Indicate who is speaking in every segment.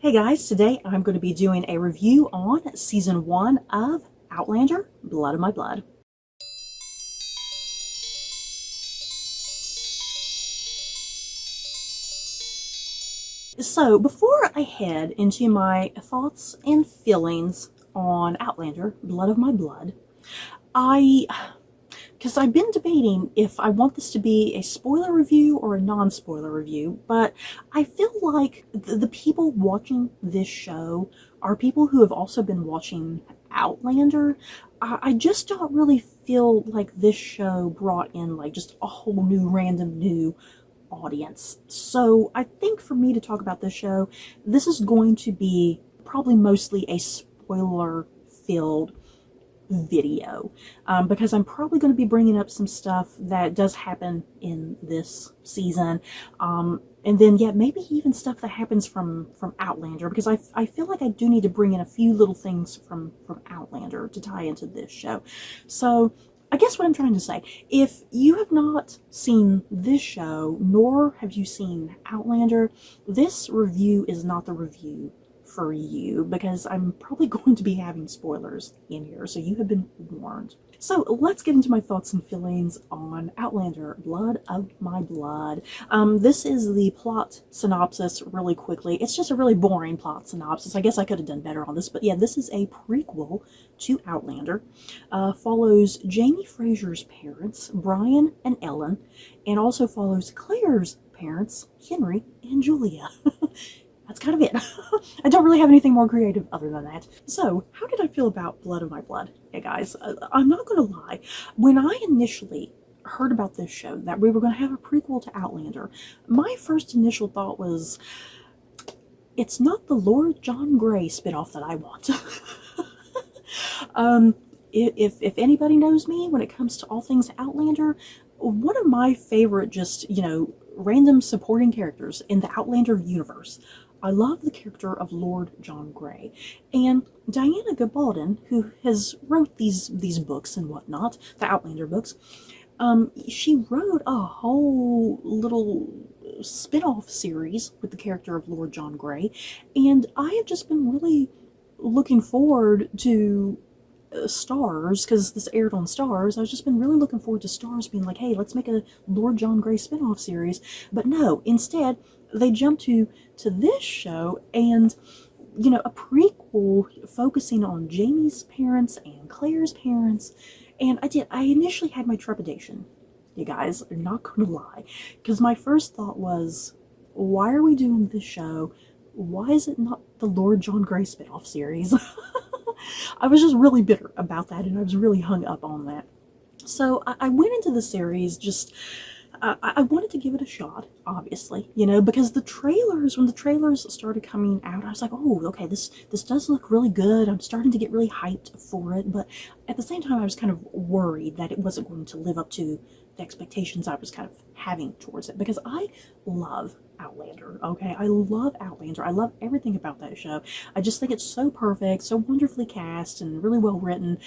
Speaker 1: Hey guys, today I'm going to be doing a review on Season 1 of Outlander, Blood of My Blood. So, before I head into my thoughts and feelings on Outlander, Blood of My Blood, because I've been debating if I want this to be a spoiler review or a non-spoiler review, but I feel like the people watching this show are people who have also been watching Outlander. I just don't really feel like this show brought in like just a whole new random new audience. So I think for me to talk about this show, this is going to be probably mostly a spoiler filled video, because I'm probably going to be bringing up some stuff that does happen in this season, and then yeah, maybe even stuff that happens from Outlander, because I feel like I do need to bring in a few little things from Outlander to tie into this show. So I guess what I'm trying to say, if you have not seen this show, nor have you seen Outlander, this review is not the review for you, because I'm probably going to be having spoilers in here, so you have been warned. So let's get into my thoughts and feelings on Outlander, Blood of My Blood. This is the plot synopsis really quickly. It's just a really boring plot synopsis. I guess I could have done better on this, but yeah, this is a prequel to Outlander. Follows Jamie Fraser's parents, Brian and Ellen, and also follows Claire's parents, Henry and Julia. That's kind of it. I don't really have anything more creative other than that. So, how did I feel about Blood of My Blood? Hey guys, I'm not gonna lie. When I initially heard about this show, that we were gonna have a prequel to Outlander, my first initial thought was, it's not the Lord John Grey spinoff that I want. If anybody knows me when it comes to all things Outlander, one of my favorite just, random supporting characters in the Outlander universe, I love the character of Lord John Grey. And Diana Gabaldon, who has wrote these books and whatnot, the Outlander books, she wrote a whole little spin-off series with the character of Lord John Grey, and I have just been really looking forward to Stars, because this aired on Stars. I've just been really looking forward to Stars being like, hey, let's make a Lord John Grey spin-off series. But no, instead they jump to this show, and a prequel focusing on Jamie's parents and Claire's parents. And I initially had my trepidation, you guys are not gonna lie, because my first thought was, why are we doing this show? Why is it not the Lord John Grey spin-off series? I was just really bitter about that, and I was really hung up on that. So I went into the series just, I wanted to give it a shot, obviously, because when the trailers started coming out, I was like, oh, okay, this does look really good. I'm starting to get really hyped for it, but at the same time, I was kind of worried that it wasn't going to live up to the expectations I was kind of having towards it, because I love Outlander, okay? I love Outlander. I love everything about that show. I just think it's so perfect, so wonderfully cast, and really well written.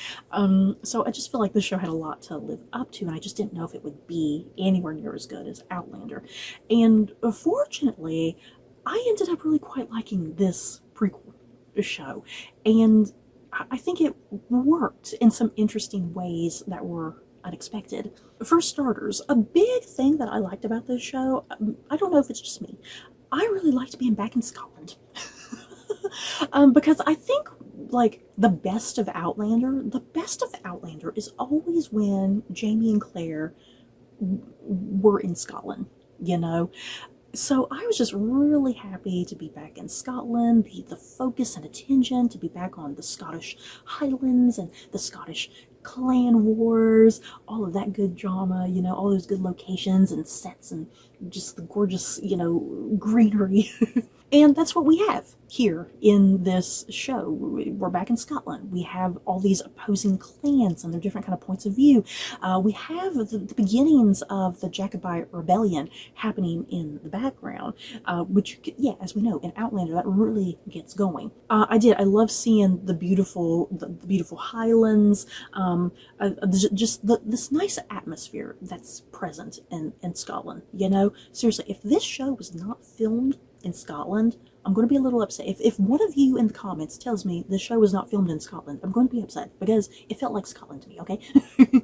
Speaker 1: So I just feel like this show had a lot to live up to, and I just didn't know if it would be anywhere near as good as Outlander. And fortunately, I ended up really quite liking this prequel show, and I think it worked in some interesting ways that were unexpected. For starters, a big thing that I liked about this show, I don't know if it's just me, I really liked being back in Scotland. Because I think, like, the best of Outlander is always when Jamie and Claire were in Scotland, So I was just really happy to be back in Scotland, the focus and attention to be back on the Scottish Highlands and the Scottish clan wars, all of that good drama, all those good locations and sets and just the gorgeous, greenery. And that's what we have here in this show. We're back in Scotland. We have all these opposing clans and their different kind of points of view. We have the beginnings of the Jacobite rebellion happening in the background, which, yeah, as we know, in Outlander, that really gets going. I love seeing the beautiful Highlands, just this nice atmosphere that's present in Scotland. Seriously, if this show was not filmed in Scotland, I'm going to be a little upset. If one of you in the comments tells me the show was not filmed in Scotland, I'm going to be upset because it felt like Scotland to me, okay?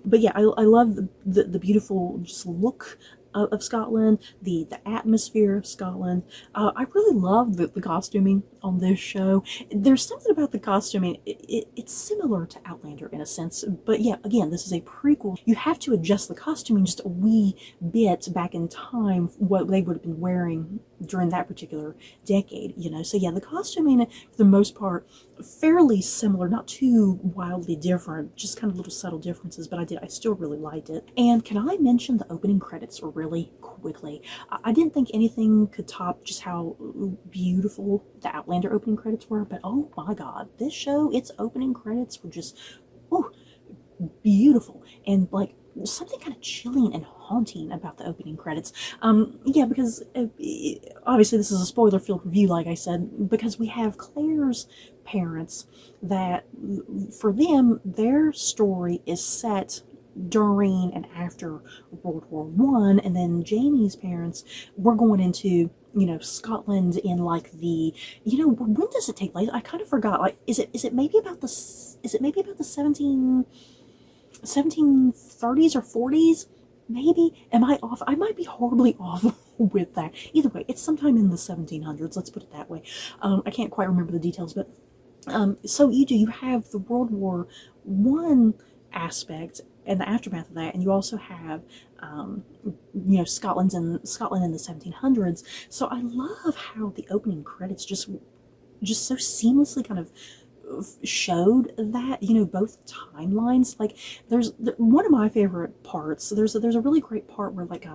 Speaker 1: But yeah, I love the beautiful just look of Scotland, the atmosphere of Scotland. I really love the costuming on this show. There's something about the costuming, it's similar to Outlander in a sense, but yeah, again, this is a prequel. You have to adjust the costuming just a wee bit back in time, what they would have been wearing during that particular decade, you know. So yeah, the costuming, for the most part, fairly similar, not too wildly different, just kind of little subtle differences, but I still really liked it. And can I mention the opening credits really quickly? I didn't think anything could top just how beautiful the Outlander opening credits were, but oh my god, this show, its opening credits were just, oh, beautiful, and like something kind of chilling and haunting about the opening credits. Yeah, because obviously this is a spoiler-filled review, like I said, because we have Claire's parents that, for them, their story is set during and after World War One, and then Jamie's parents, we're going into, you know, Scotland in like the, you know, when does it take place? I kind of forgot. Like, is it maybe about the 1730s or 40s? Maybe? Am I off? I might be horribly off with that. Either way, it's sometime in the 1700s, let's put it that way. I can't quite remember the details, but so you have the World War One aspect and the aftermath of that, and you also have you know, Scotland in the 1700s. So I love how the opening credits just so seamlessly kind of showed that, you know, both timelines. Like, there's one of my favorite parts. There's a really great part where like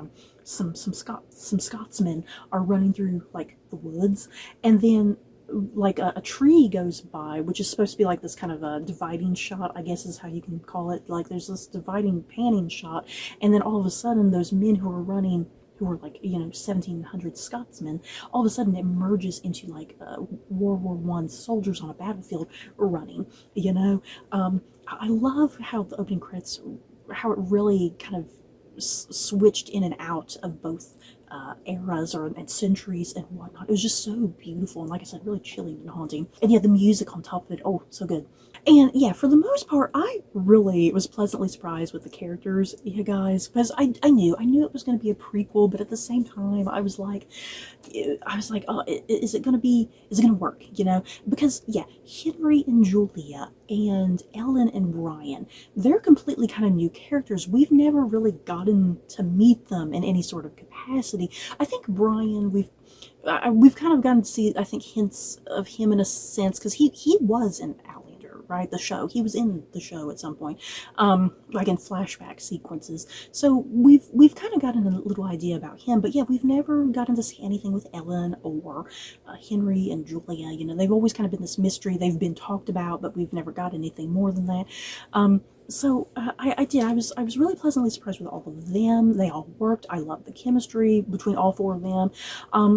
Speaker 1: some Scotsmen are running through like the woods, and then like a tree goes by, which is supposed to be like this kind of a dividing shot, I guess is how you can call it. Like, there's this dividing panning shot, and then all of a sudden those men who are running, who were like, you know, 1700 Scotsmen, all of a sudden it merges into like World War One soldiers on a battlefield running, you know. I love how the opening credits, how it really kind of switched in and out of both eras and centuries and whatnot. It was just so beautiful, and like I said, really chilling and haunting. And yeah, the music on top of it, oh, so good. And yeah, for the most part, I really was pleasantly surprised with the characters, you guys, because I knew it was going to be a prequel, but at the same time, I was like, oh, is it going to work, you know? Because yeah, Henry and Julia and Ellen and Brian, they're completely kind of new characters. We've never really gotten to meet them in any sort of capacity. I think Brian, we've kind of gotten to see, I think, hints of him in a sense, because he was in Outlander, right? The show. He was in the show at some point, like in flashback sequences. So we've kind of gotten a little idea about him, but yeah, we've never gotten to see anything with Ellen or Henry and Julia. You know, they've always kind of been this mystery. They've been talked about, but we've never got anything more than that. So I was really pleasantly surprised with all of them. They all worked. I loved the chemistry between all four of them.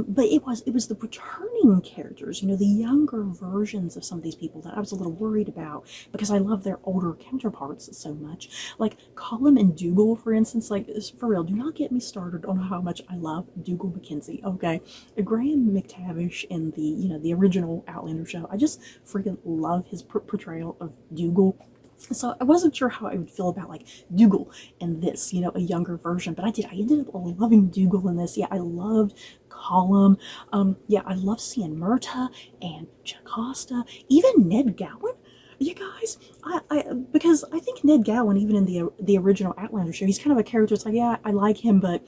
Speaker 1: But it was the returning characters, you know, the younger versions of some of these people that I was a little worried about, because I love their older counterparts so much. Like Colum and Dougal, for instance. Like, for real, do not get me started on how much I love Dougal Mackenzie. Okay, Graham McTavish in the, you know, the original Outlander show, I just freaking love his portrayal of Dougal. So I wasn't sure how I would feel about like Dougal in this, you know, a younger version, but I did. I ended up loving Dougal in this. Yeah, I loved Colum. Yeah, I love seeing Myrta and Jocasta, even Ned Gowan. You guys, because I think Ned Gowan, even in the original Outlander show, he's kind of a character. It's like, yeah, I like him, but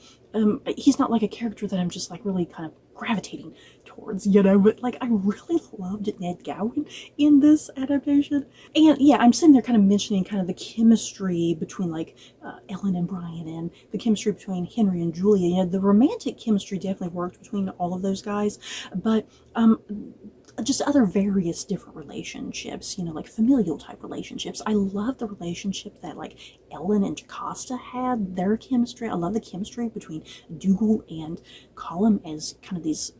Speaker 1: he's not like a character that I'm just like really kind of gravitating towards, you know. But like, I really loved Ned Gowan in this adaptation. And yeah, I'm sitting there kind of mentioning kind of the chemistry between like Ellen and Brian, and the chemistry between Henry and Julia. You know, the romantic chemistry definitely worked between all of those guys, but just other various different relationships, you know, like familial type relationships. I love the relationship that like Ellen and Jocasta had, their chemistry. I love the chemistry between Dougal and Colum as kind of these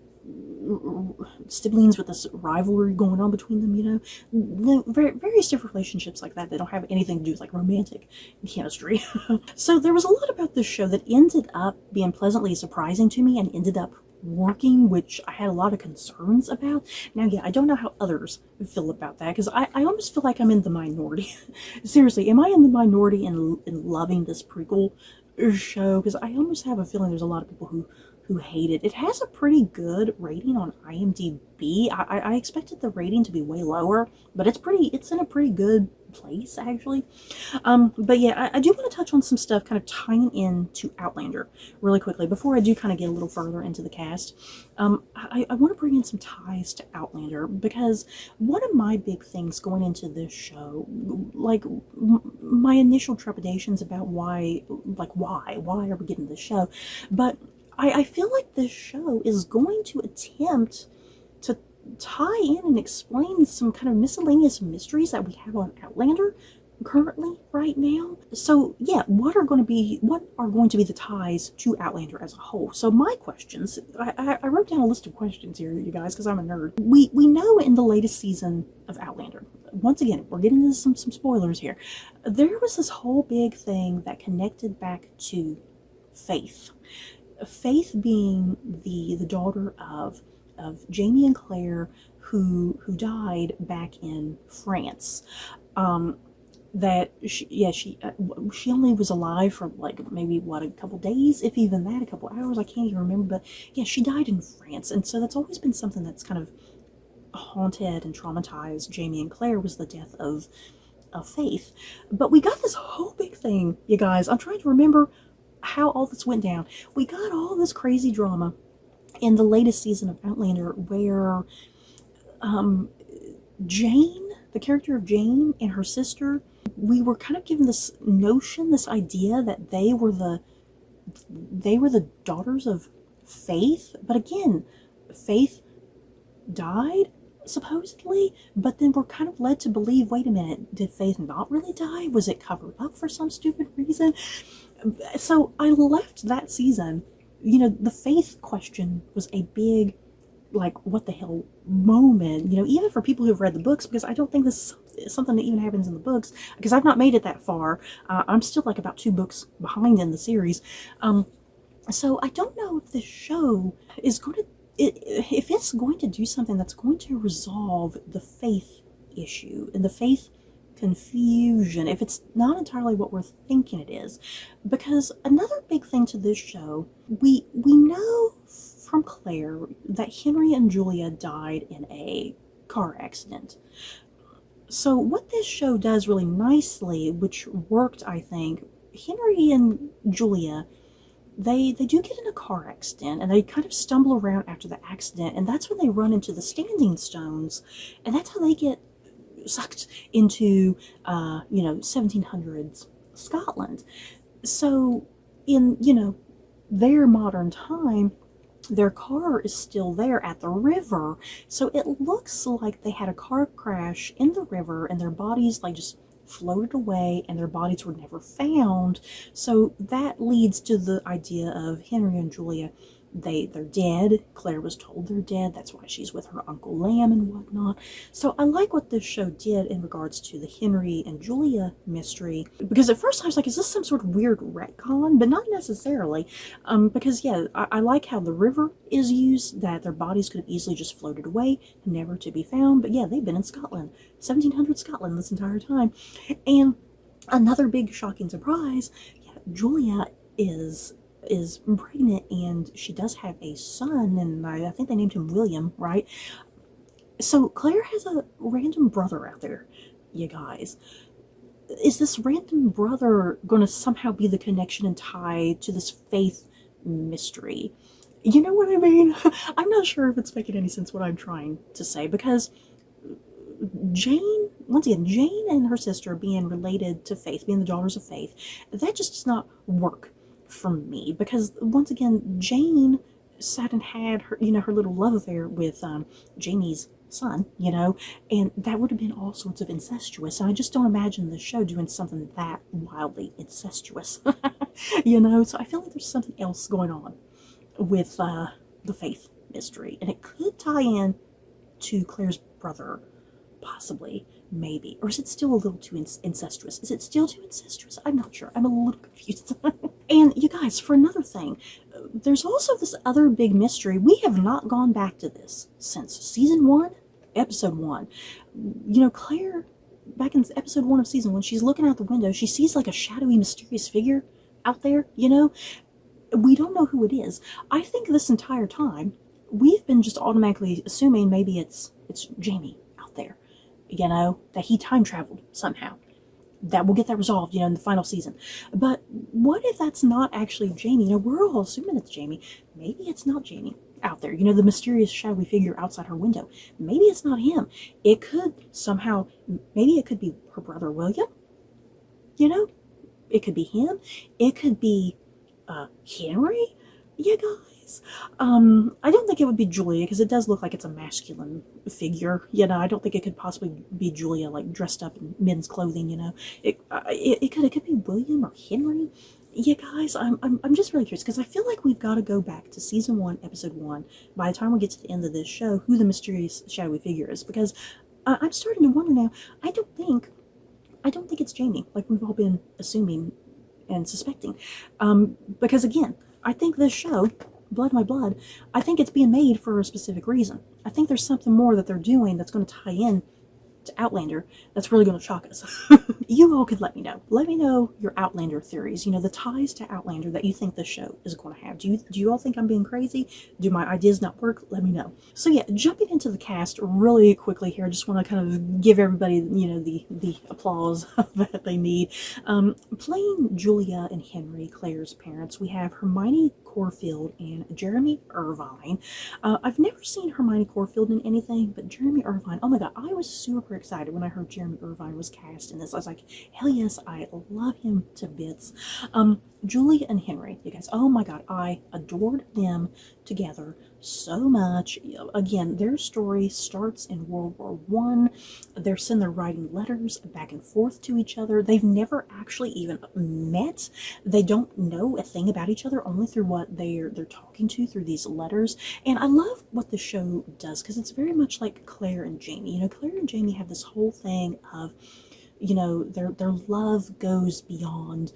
Speaker 1: siblings with this rivalry going on between them, you know. Various different relationships like that don't have anything to do with like romantic chemistry. So there was a lot about this show that ended up being pleasantly surprising to me and ended up working, which I had a lot of concerns about. Now, yeah, I don't know how others feel about that, because I almost feel like I'm in the minority. Seriously, am I in the minority in loving this prequel show? Because I almost have a feeling there's a lot of people who hate it. It has a pretty good rating on IMDb. I expected the rating to be way lower, but it's in a pretty good place, actually. But yeah, I do want to touch on some stuff kind of tying into Outlander really quickly before I do kind of get a little further into the cast. I want to bring in some ties to Outlander, because one of my big things going into this show, like my initial trepidations about why are we getting this show, but I feel like this show is going to attempt to tie in and explain some kind of miscellaneous mysteries that we have on Outlander currently right now. So yeah, what are going to be the ties to Outlander as a whole? So my questions, I wrote down a list of questions here, you guys, because I'm a nerd. We know in the latest season of Outlander, once again, we're getting into some spoilers here, there was this whole big thing that connected back to Faith. Faith being the daughter of Jamie and Claire, who died back in France. That she only was alive for like maybe a couple days, if even that, a couple hours, I can't even remember, but yeah, she died in France. And so that's always been something that's kind of haunted and traumatized Jamie and Claire, was the death of Faith. But we got this whole big thing, you guys. I'm trying to remember how all this went down. We got all this crazy drama in the latest season of Outlander, where Jane, the character of Jane, and her sister, we were kind of given this notion, this idea that they were the daughters of Faith. But again, Faith died, supposedly, but then we're kind of led to believe, wait a minute, did Faith not really die? Was it covered up for some stupid reason? So I left that season, the Faith question was a big, like, what the hell moment, even for people who've read the books, because I don't think this is something that even happens in the books, because I've not made it that far. I'm still like about 2 books behind in the series. So I don't know if this show is going to, if it's going to do something that's going to resolve the Faith issue and the Faith confusion, if it's not entirely what we're thinking it is. Because another big thing to this show, we know from Claire that Henry and Julia died in a car accident. So what this show does really nicely, which worked, I think, Henry and Julia, they do get in a car accident, and they kind of stumble around after the accident, and that's when they run into the Standing Stones, and that's how they get sucked into 1700s Scotland. So in their modern time, their car is still there at the river, so it looks like they had a car crash in the river and their bodies like just floated away and their bodies were never found. So that leads to the idea of Henry and Julia, they're dead. Claire was told they're dead. That's why she's with her Uncle Lamb and whatnot. So I like what this show did in regards to the Henry and Julia mystery, because at first I was like, is this some sort of weird retcon? But not necessarily, because yeah, I like how the river is used, that their bodies could have easily just floated away, never to be found. But yeah, they've been in Scotland, 1700 Scotland, this entire time. And another big shocking surprise, yeah, Julia is pregnant, and she does have a son, and I think they named him William, right? So Claire has a random brother out there, you guys. Is this random brother going to somehow be the connection and tie to this Faith mystery? You know what I mean? I'm not sure if it's making any sense what I'm trying to say, because Jane, once again, Jane and her sister being related to Faith, being the daughters of Faith, that just does not work for me, because once again, Jane sat and had her, her little love affair with Jamie's son, and that would have been all sorts of incestuous, and I just don't imagine the show doing something that wildly incestuous. So I feel like there's something else going on with the Faith mystery, and it could tie in to Claire's brother, possibly, maybe. Or is it still a little too incestuous? Is it still too incestuous? I'm not sure. I'm a little confused. And you guys, for another thing, there's also this other big mystery. We have not gone back to this since season 1, episode 1. You know, Claire, back in episode 1 of season 1, she's looking out the window. She sees like a shadowy, mysterious figure out there, you know? We don't know who it is. I think this entire time, we've been just automatically assuming maybe it's Jamie out there, you know, that he time traveled somehow. That we'll get that resolved, you know, in the final season. But what if that's not actually Jamie? You know, we're all assuming it's Jamie. Maybe it's not Jamie out there. You know, the mysterious shadowy figure outside her window. Maybe it's not him. It could somehow, maybe it could be her brother William. You know, it could be him. It could be Henry. You guys. I don't think it would be Julia, because it does look like it's a masculine figure. You know, I don't think it could possibly be Julia, like dressed up in men's clothing. You know, it could be William or Henry. Yeah, guys, I'm just really curious, because I feel like we've got to go back to season 1, episode 1, by the time we get to the end of this show, who the mysterious shadowy figure is, because I'm starting to wonder now. I don't think it's Jamie, like we've all been assuming and suspecting, because again, I think this show, Blood My Blood, I think it's being made for a specific reason. I think there's something more that they're doing that's going to tie in to Outlander that's really going to shock us. You all could let me know. Let me know your Outlander theories, you know, the ties to Outlander that you think this show is going to have. Do you all think I'm being crazy? Do my ideas not work? Let me know. So yeah, jumping into the cast really quickly here, I just want to kind of give everybody, you know, the applause that they need. Playing Julia and Henry, Claire's parents, we have Hermione Corfield and Jeremy Irvine. I've never seen Hermione Corfield in anything, but Jeremy Irvine, oh my god, I was super excited when I heard Jeremy Irvine was cast in this. I was like, hell yes, I love him to bits. Julia and Henry, you guys, oh my god, I adored them together so much. Again, their story starts in World War One. They're sitting there writing letters back and forth to each other. They've never actually even met. They don't know a thing about each other, only through what they're talking to through these letters. And I love what the show does, because it's very much like Claire and Jamie. You know, Claire and Jamie have this whole thing of, you know, their love goes beyond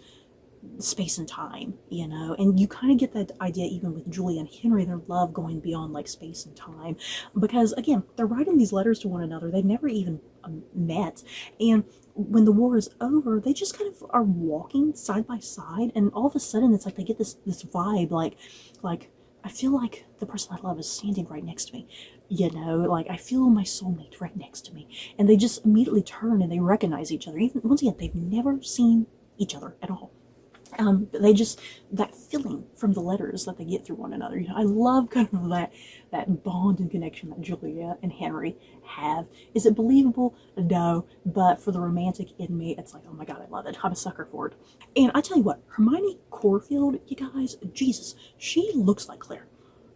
Speaker 1: space and time, you know, and you kind of get that idea even with Julia and Henry, their love going beyond like space and time, because again, they're writing these letters to one another. They've never even met, and when the war is over, they just kind of are walking side by side, and all of a sudden it's like they get this vibe, like I feel like the person I love is standing right next to me, you know, like I feel my soulmate right next to me, and they just immediately turn and they recognize each other. Even once again, they've never seen each other at all. They just, that feeling from the letters that they get through one another. You know, I love kind of that bond and connection that Julia and Henry have. Is it believable? No, but for the romantic in me, it's like, oh my god, I love it. I'm a sucker for it. And I tell you what, Hermione Corfield, you guys, Jesus, she looks like Claire.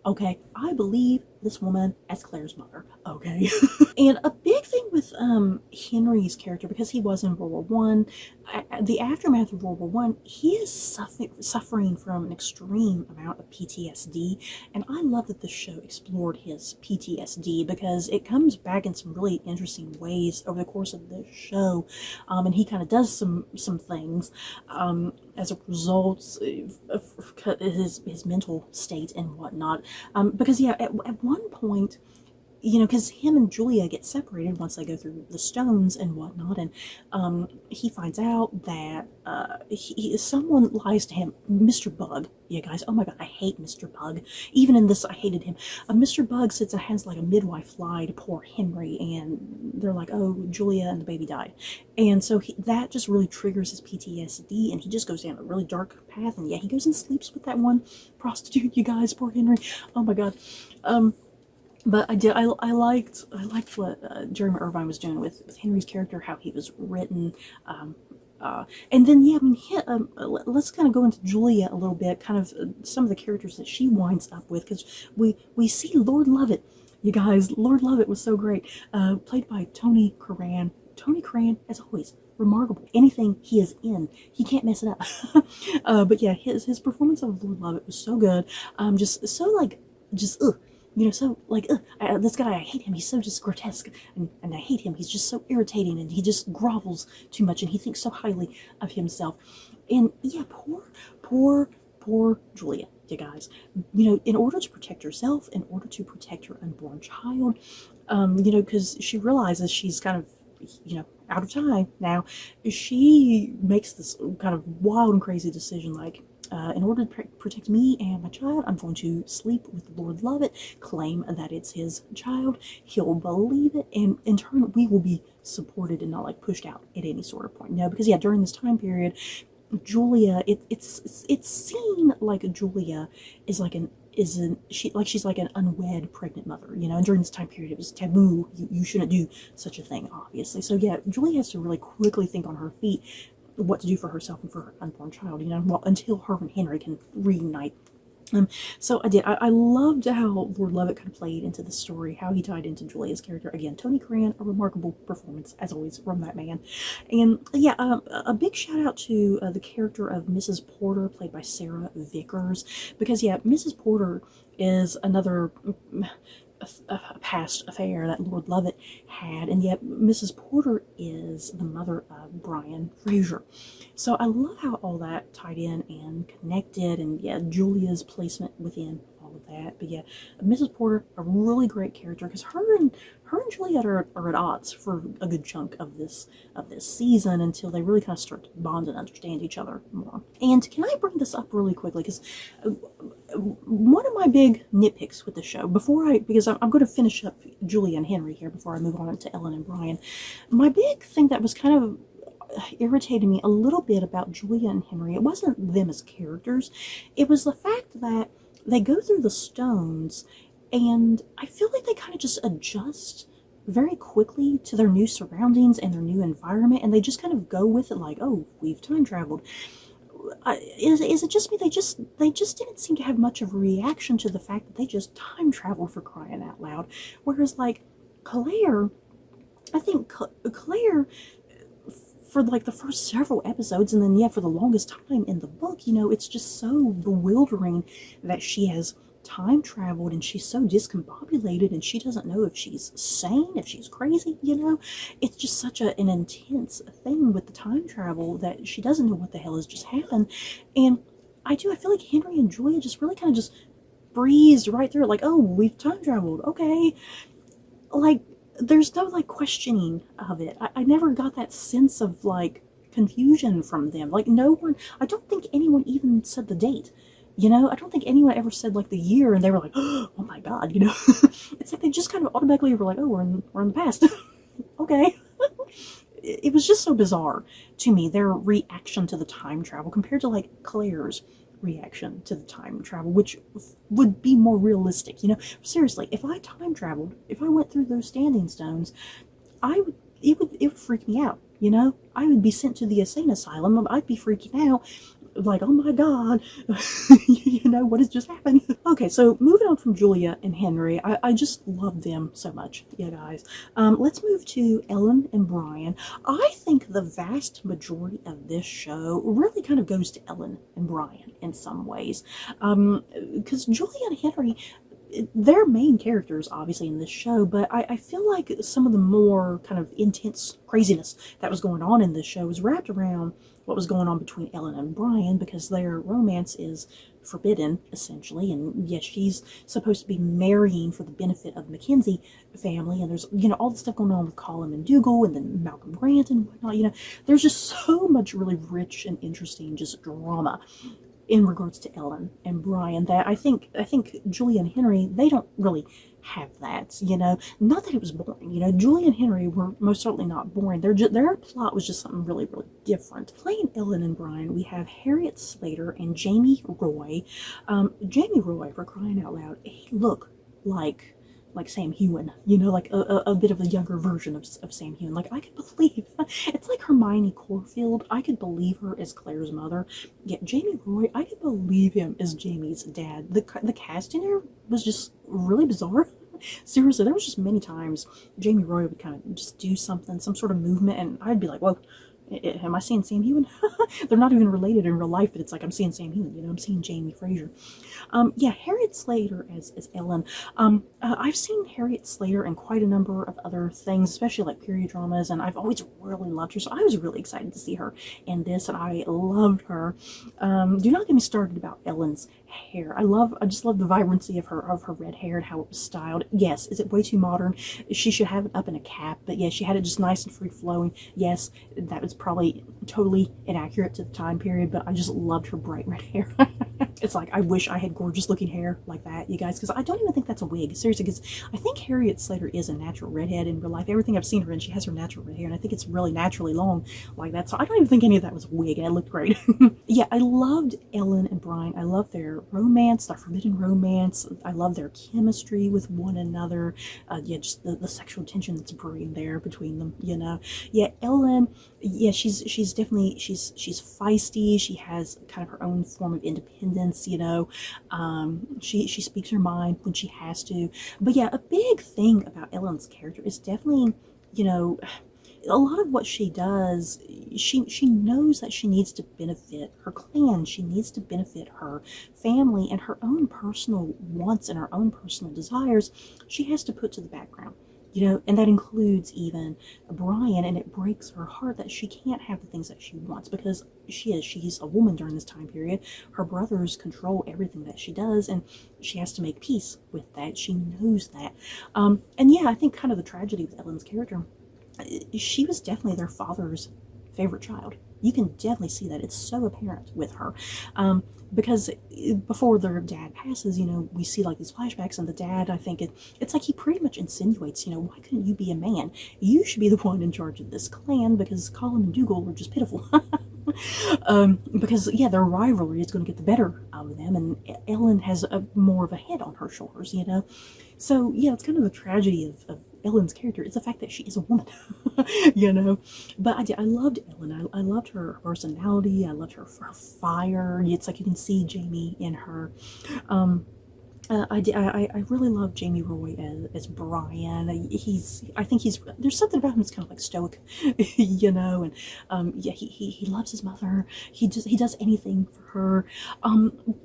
Speaker 1: Okay, I believe this woman as Claire's mother. Okay. And a big thing with Henry's character, because he was in World War One, the aftermath of World War One, he is suffering from an extreme amount of PTSD, and I love that the show explored his PTSD, because it comes back in some really interesting ways over the course of the show, and he kind of does some things as a result of his mental state and whatnot, because yeah, at one point, you know, because him and Julia get separated once they go through the stones and whatnot, and he finds out that someone lies to him, Mr. Bug. Yeah, guys, oh my god, I hate Mr. Bug. Even in this, I hated him. Mr. Bug sits and has like a midwife lie to poor Henry, and they're like, oh, Julia and the baby died. And so that just really triggers his PTSD, and he just goes down a really dark path, and yeah, he goes and sleeps with that one prostitute, you guys, poor Henry. Oh my god. But I liked what Jeremy Irvine was doing with Henry's character, how he was written, and then yeah, I mean, let's kind of go into Julia a little bit, kind of some of the characters that she winds up with, because we see Lord Lovett, you guys. Lord Lovett was so great, played by Tony Curran. Tony Curran, as always, remarkable. Anything he is in, he can't mess it up. But yeah, his performance of Lord Lovett was so good, just so like just you know, so like, this guy, I hate him. He's so just grotesque, and I hate him. He's just so irritating, and he just grovels too much, and he thinks so highly of himself. And yeah, poor Julia. you guys. You know, in order to protect herself, in order to protect her unborn child, you know, because she realizes she's kind of, you know, out of time now, she makes this kind of wild and crazy decision like, in order to protect me and my child, I'm going to sleep with Lord Lovett, claim that it's his child. He'll believe it, and in turn, we will be supported and not like pushed out at any sort of point. No, because yeah, during this time period, Julia, it's seen like Julia is like an isn't she like she's like an unwed pregnant mother, you know, and during this time period it was taboo. You shouldn't do such a thing, obviously. So yeah, Julia has to really quickly think on her feet what to do for herself and for her unborn child, you know, well, until her and Henry can reunite. So I loved how Lord Lovett kind of played into the story, how he tied into Julia's character. Again, Tony Cran, a remarkable performance, as always, from that man. And yeah, a big shout out to the character of Mrs. Porter, played by Sarah Vickers, because yeah, Mrs. Porter is another a past affair that Lord Lovett had, and yet Mrs. Porter is the mother of Brian Fraser. So I love how all that tied in and connected, and yeah, Julia's placement within all of that. But yeah, Mrs. Porter, a really great character, because her and Juliet are at odds for a good chunk of this season until they really kind of start to bond and understand each other more. And can I bring this up really quickly, because one of my big nitpicks with the show, because I'm going to finish up Julia and Henry here before I move on to Ellen and Brian. My big thing that was kind of irritated me a little bit about Julia and Henry, it wasn't them as characters, it was the fact that they go through the stones and I feel like they kind of just adjust very quickly to their new surroundings and their new environment, and they just kind of go with it like, oh, we've time traveled. Is it just me? They just didn't seem to have much of a reaction to the fact that they just time traveled, for crying out loud. Whereas like Claire, I think Claire, for like the first several episodes, and then yeah, for the longest time in the book, you know, it's just so bewildering that she has time traveled and she's so discombobulated and she doesn't know if she's sane, if she's crazy, you know. It's just such an intense thing with the time travel that she doesn't know what the hell has just happened. And I feel like Henry and Julia just really kind of just breezed right through it, like, oh, we've time traveled, okay. Like, there's no like questioning of it. I never got that sense of like confusion from them. Like, no one, I don't think anyone even said the date. You know, I don't think anyone ever said like the year and they were like, oh my god, you know. It's like they just kind of automatically were like, oh, we're in the past. Okay. It was just so bizarre to me, their reaction to the time travel compared to like Claire's reaction to the time travel, which would be more realistic. You know, seriously, if I time traveled, if I went through those standing stones, it would freak me out. You know, I would be sent to the insane asylum. I'd be freaking out. Like, oh my god, you know, what has just happened? Okay, so moving on from Julia and Henry, I just love them so much, yeah, guys. Let's move to Ellen and Brian. I think the vast majority of this show really kind of goes to Ellen and Brian in some ways. Because Julia and Henry, they're main characters, obviously, in this show, but I feel like some of the more kind of intense craziness that was going on in this show was wrapped around what was going on between Ellen and Brian, because their romance is forbidden, essentially, and yes, she's supposed to be marrying for the benefit of the Mackenzie family, and there's, you know, all the stuff going on with Colin and Dougal, and then Malcolm Grant and whatnot, you know, there's just so much really rich and interesting just drama in regards to Ellen and Brian that I think Julia and Henry, they don't really have that, you know. Not that it was boring, you know. Julia and Henry were most certainly not boring. Their plot was just something really, really different. Playing Ellen and Brian, we have Harriet Slater and Jamie Roy. Jamie Roy, for crying out loud, he looked like Sam Heughan, you know, like a bit of a younger version of Sam Heughan. Like, I could believe, it's like Hermione Corfield, I could believe her as Claire's mother. Yet Jamie Roy, I could believe him as Jamie's dad. The casting there was just really bizarre. Seriously, there was just many times Jamie Roy would kind of just do something, some sort of movement, and I'd be like, whoa, Am I seeing Sam Hewen? They're not even related in real life, but it's like I'm seeing Sam Hewen, I'm seeing Jamie Fraser. Yeah, Harriet Slater as Ellen. I've seen Harriet Slater in quite a number of other things, especially like period dramas, and I've always really loved her. So I was really excited to see her in this, and I loved her. Do not get me started about Ellen's hair. I just love the vibrancy of her red hair and how it was styled. Yes, is it way too modern? She should have it up in a cap, but yeah, she had it just nice and free flowing. Yes, that was probably totally inaccurate to the time period, but I just loved her bright red hair. It's like I wish I had gorgeous looking hair like that, you guys, because I don't even think that's a wig, seriously, because I think Harriet Slater is a natural redhead in real life. Everything I've seen her in, she has her natural red hair, and I think it's really naturally long like that, so I don't even think any of that was a wig, and it looked great. Yeah, I loved Ellen and Brian. I loved their romance, their forbidden romance. I love their chemistry with one another. Yeah, just the sexual tension that's brewing there between them, Yeah, Ellen, yeah, she's definitely, she's feisty. She has kind of her own form of independence, she speaks her mind when she has to. But yeah, a big thing about Ellen's character is definitely, you know, a lot of what she does, she knows that she needs to benefit her clan, she needs to benefit her family, and her own personal wants and her own personal desires she has to put to the background. And that includes even Brian, and it breaks her heart that she can't have the things that she wants because she's a woman during this time period. Her brothers control everything that she does, and she has to make peace with that. She knows that. And yeah, I think kind of the tragedy with Ellen's character, she was definitely their father's favorite child. You can definitely see that. It's so apparent with her. Because before their dad passes, we see like these flashbacks, and the dad, I think it's like he pretty much insinuates, why couldn't you be a man? You should be the one in charge of this clan, because Colin and Dougal were just pitiful. Because yeah, their rivalry is going to get the better out of them, and Ellen has more of a head on her shoulders, So yeah, it's kind of the tragedy of Ellen's character. It's the fact that she is a woman, But I loved Ellen. I loved her personality. I loved her fire. It's like you can see Jamie in her. I really love Jamie Roy as Brian. I think there's something about him that's kind of like stoic, and yeah, he loves his mother. He does anything for her.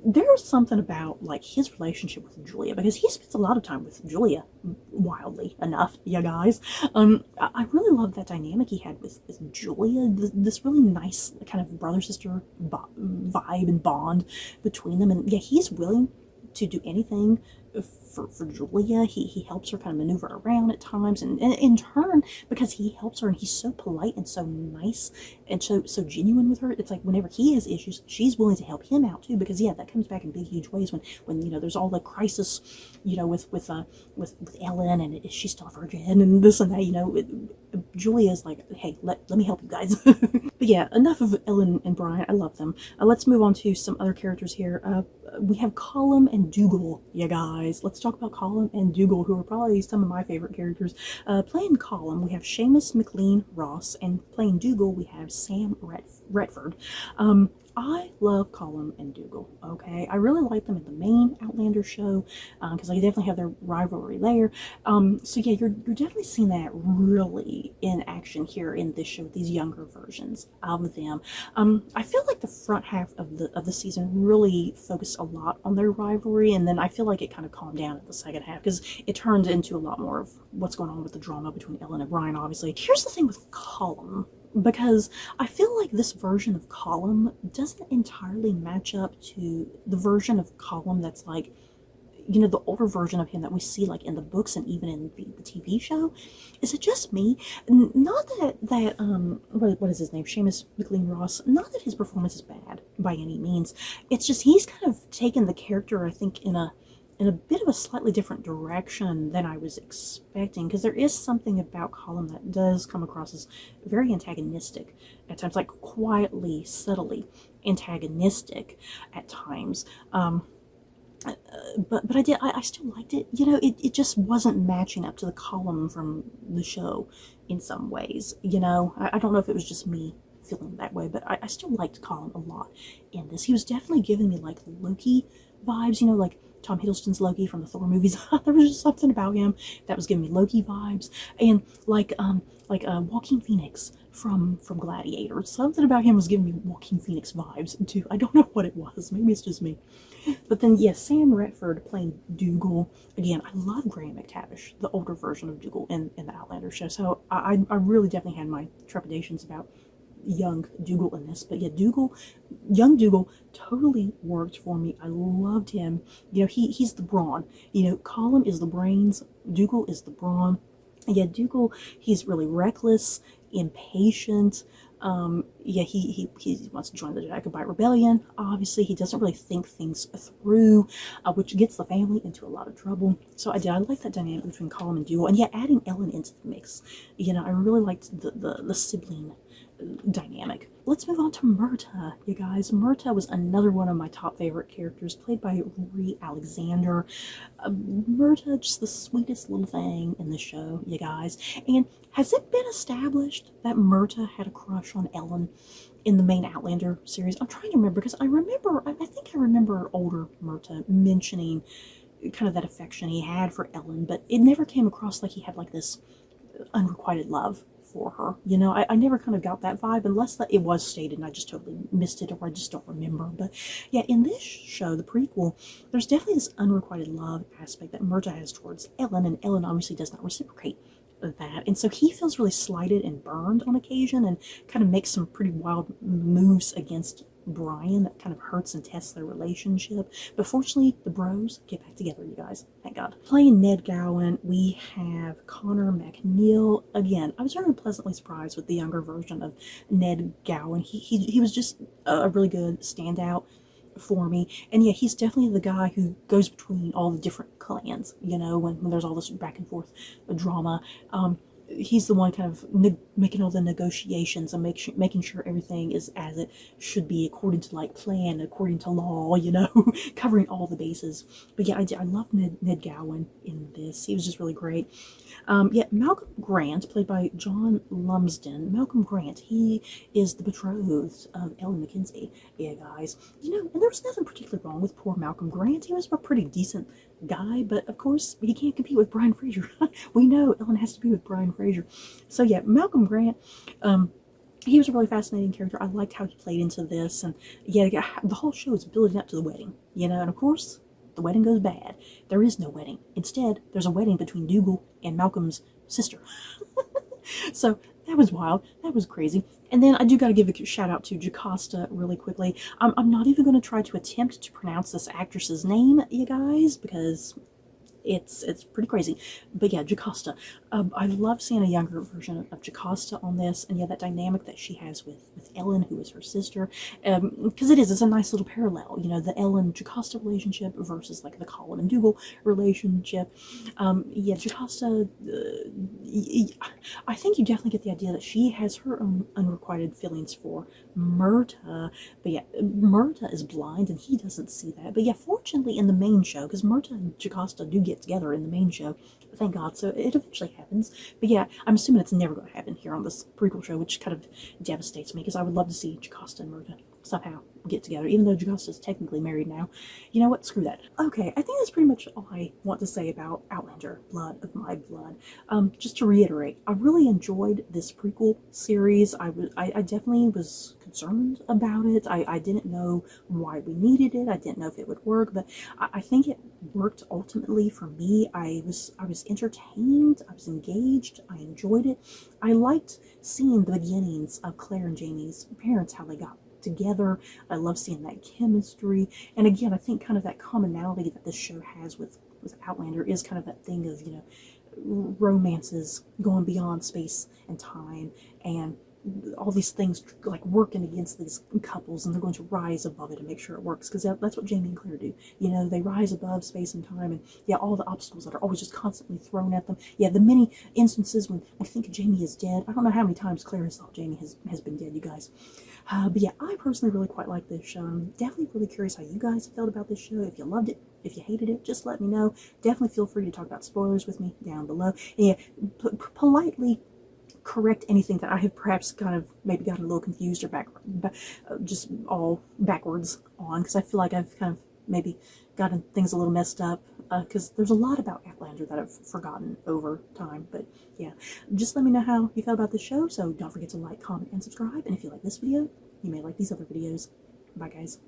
Speaker 1: There's something about like his relationship with Julia, because he spends a lot of time with Julia, wildly enough, you guys. I really love that dynamic he had with Julia, this really nice kind of brother-sister vibe and bond between them, and yeah, he's willing to do anything for Julia. He helps her kind of maneuver around at times, and in turn, because he helps her and he's so polite and so nice and so genuine with her, it's like whenever he has issues, she's willing to help him out too, because yeah, that comes back in big huge ways when there's all the crisis, with Ellen, and is she still a virgin and this and that, Julia's like, hey, let me help you guys. But yeah, enough of Ellen and Brian. I love them. Let's move on to some other characters here. We have Colum and Dougal, you guys. Let's talk about Colum and Dougal, who are probably some of my favorite characters. Playing Colum, we have Seamus McLean Ross, and playing Dougal, we have Sam Retford. I love Colum and Dougal, okay? I really like them in the main Outlander show, because they definitely have their rivalry there. So yeah, you're definitely seeing that really in action here in this show with these younger versions of them. I feel like the front half of the season really focused a lot on their rivalry, and then I feel like it kind of calmed down at the second half, because it turned into a lot more of what's going on with the drama between Ellen and Brian, obviously. Here's the thing with Colum, because I feel like this version of Colum doesn't entirely match up to the version of Colum that's like, the older version of him that we see like in the books and even in the TV show. Is it just me? Not that what is his name? Seamus McLean Ross. Not that his performance is bad by any means. It's just he's kind of taken the character, I think, in a bit of a slightly different direction than I was expecting, because there is something about Colum that does come across as very antagonistic at times, like quietly, subtly antagonistic at times. But I still liked it. It just wasn't matching up to the Colum from the show in some ways. I don't know if it was just me feeling that way, but I still liked Colum a lot in this. He was definitely giving me like Loki vibes, like Tom Hiddleston's Loki from the Thor movies. There was just something about him that was giving me Loki vibes, and Joaquin Phoenix from Gladiator. Something about him was giving me Joaquin Phoenix vibes too. I don't know what it was. Maybe it's just me. But then, yes, Sam Redford playing Dougal. Again, I love Graham McTavish, the older version of Dougal in the Outlander show. So I really definitely had my trepidations about young Dougal in this. But yeah, young Dougal totally worked for me. I loved him. You know, he's the brawn. You know, Colum is the brains, Dougal is the brawn. And yeah, Dougal, he's really reckless, impatient. Yeah, he wants to join the Jacobite Rebellion. Obviously, he doesn't really think things through, which gets the family into a lot of trouble. So I like that dynamic between Colum and Dougal, and yeah, adding Ellen into the mix. You know, I really liked the sibling dynamic. Let's move on to Myrta, you guys. Myrta was another one of my top favorite characters, played by Ree Alexander. Myrta, just the sweetest little thing in the show, you guys. And has it been established that Myrta had a crush on Ellen in the main Outlander series? I'm trying to remember, because I think I remember older Myrta mentioning kind of that affection he had for Ellen, but it never came across like he had like this unrequited love for her. You know, I never kind of got that vibe, unless that it was stated and I just totally missed it, or I just don't remember. But yeah, in this show, the prequel, there's definitely this unrequited love aspect that Myrta has towards Ellen, and Ellen obviously does not reciprocate that. And so he feels really slighted and burned on occasion, and kind of makes some pretty wild moves against Brian that kind of hurts and tests their relationship. But fortunately, the bros get back together, you guys. Thank God. Playing Ned Gowan, we have Connor McNeil. Again, I was very pleasantly surprised with the younger version of Ned Gowan. He was just a really good standout for me. And yeah, he's definitely the guy who goes between all the different clans, you know, when there's all this back and forth drama. He's the one kind of making all the negotiations and making sure everything is as it should be, according to like plan, according to law, you know, covering all the bases. But yeah, I love Ned Gowan in this. He was just really great. Yeah, Malcolm Grant, played by John Lumsden. Malcolm Grant, he is the betrothed of Ellen McKenzie. Yeah, guys. You know, and there was nothing particularly wrong with poor Malcolm Grant. He was a pretty decent guy, but of course he can't compete with Brian Fraser. We know Ellen has to be with Brian Fraser. So yeah, Malcolm Grant, he was a really fascinating character. I liked how he played into this, and yeah, the whole show is building up to the wedding, you know, and of course the wedding goes bad. There is no wedding. Instead, there's a wedding between Dougal and Malcolm's sister. So that was wild. That was crazy. And then I do got to give a shout out to Jocasta really quickly. I'm not even going to try to attempt to pronounce this actress's name, you guys, because it's pretty crazy. But yeah, Jocasta. I love seeing a younger version of Jocasta on this, and yeah, that dynamic that she has with Ellen, who is her sister, because it's a nice little parallel, you know, the Ellen Jocasta relationship versus like the Colin and Dougal relationship. Yeah, Jocasta, I think you definitely get the idea that she has her own unrequited feelings for Myrta, but yeah, Myrta is blind and he doesn't see that. But yeah, fortunately in the main show, because Myrta and Jocasta do get together in the main show, thank God, so it eventually happens. But yeah, I'm assuming it's never going to happen here on this prequel show, which kind of devastates me, because I would love to see Jocasta and Myrta somehow get together, even though Jocasta's technically married now. You know what? Screw that. Okay, I think that's pretty much all I want to say about Outlander, Blood of My Blood. Just to reiterate, I really enjoyed this prequel series. I definitely was concerned about it. I didn't know why we needed it. I didn't know if it would work, but I think it worked ultimately for me. I was entertained. I was engaged. I enjoyed it. I liked seeing the beginnings of Claire and Jamie's parents, how they got together. I love seeing that chemistry. And again, I think kind of that commonality that this show has with Outlander is kind of that thing of, you know, romances going beyond space and time, and all these things like working against these couples, and they're going to rise above it and make sure it works, because that's what Jamie and Claire do. You know, they rise above space and time, and yeah, all the obstacles that are always just constantly thrown at them. Yeah, the many instances when we think Jamie is dead. I don't know how many times Claire has thought Jamie has been dead, you guys. But yeah, I personally really quite like this show. I'm definitely really curious how you guys felt about this show. If you loved it, if you hated it, just let me know. Definitely feel free to talk about spoilers with me down below. And yeah, politely correct anything that I have perhaps kind of maybe gotten a little confused or just all backwards on, because I feel like I've kind of maybe gotten things a little messed up, because there's a lot about Outlander that I've forgotten over time. But yeah, just let me know how you felt about the show. So don't forget to like, comment, and subscribe. And if you like this video, you may like these other videos. Bye, guys.